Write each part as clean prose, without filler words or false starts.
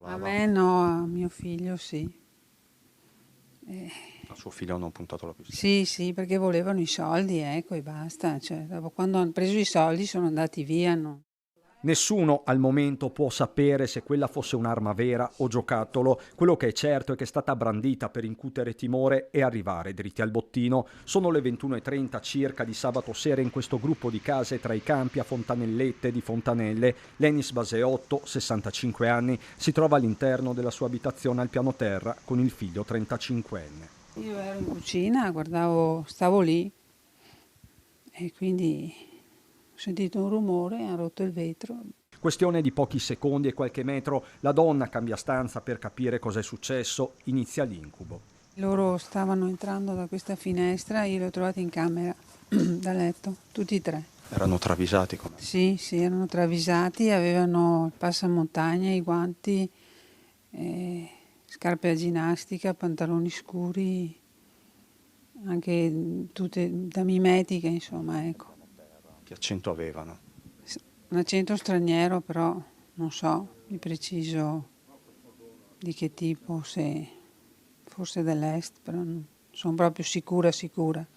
A me no, a mio figlio sì. A suo figlio hanno puntato la pistola. Sì, sì, perché volevano i soldi, ecco, e basta. Cioè, dopo quando hanno preso i soldi sono andati via, no? Nessuno al momento può sapere se quella fosse un'arma vera o giocattolo. Quello che è certo è che è stata brandita per incutere timore e arrivare dritti al bottino. Sono le 21:30 circa di sabato sera in questo gruppo di case tra i campi a Fontanellette di Fontanelle. Lenis Baseotto, 65 anni, si trova all'interno della sua abitazione al piano terra con il figlio 35enne. Io ero in cucina, stavo lì e quindi ho sentito un rumore, hanno rotto il vetro. Questione di pochi secondi e qualche metro, la donna cambia stanza per capire cosa è successo, inizia l'incubo. Loro stavano entrando da questa finestra, io li ho trovati in camera da letto, tutti e tre. Erano travisati come? Sì, sì, erano travisati, avevano il passamontagna, i guanti, scarpe da ginnastica, pantaloni scuri, anche tutte da mimetica, insomma, ecco. Che accento avevano? Un accento straniero, però non so di preciso di che tipo, se forse dell'est, però non sono proprio sicura.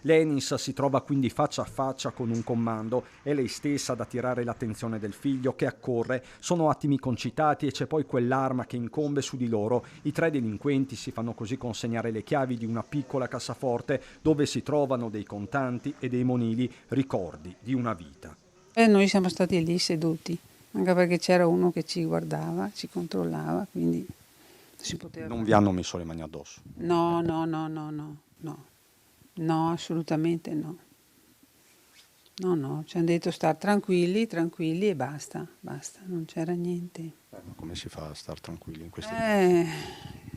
Lenis si trova quindi faccia a faccia con un comando, è lei stessa ad attirare l'attenzione del figlio che accorre, sono attimi concitati e c'è poi quell'arma che incombe su di loro. I tre delinquenti si fanno così consegnare le chiavi di una piccola cassaforte dove si trovano dei contanti e dei monili, ricordi di una vita. E noi siamo stati lì seduti, anche perché c'era uno che ci guardava, ci controllava, quindi si poteva Non fare. vi hanno messo le mani addosso. No, no, no, no, no, no, no, assolutamente no. No, no, ci hanno detto star tranquilli, tranquilli e basta, basta, non c'era niente. Ma come si fa a star tranquilli in questi Eh,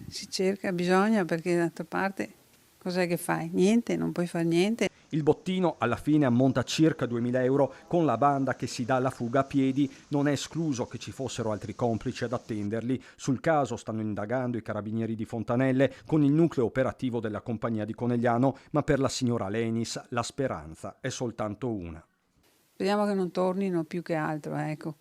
si cerca, bisogna, perché d'altra parte cos'è che fai? Niente, non puoi fare niente. Il bottino alla fine ammonta a circa 2000 euro con la banda che si dà alla fuga a piedi. Non è escluso che ci fossero altri complici ad attenderli. Sul caso stanno indagando i carabinieri di Fontanelle con il nucleo operativo della compagnia di Conegliano, ma per la signora Lenis la speranza è soltanto una. Speriamo che non tornino più che altro, ecco.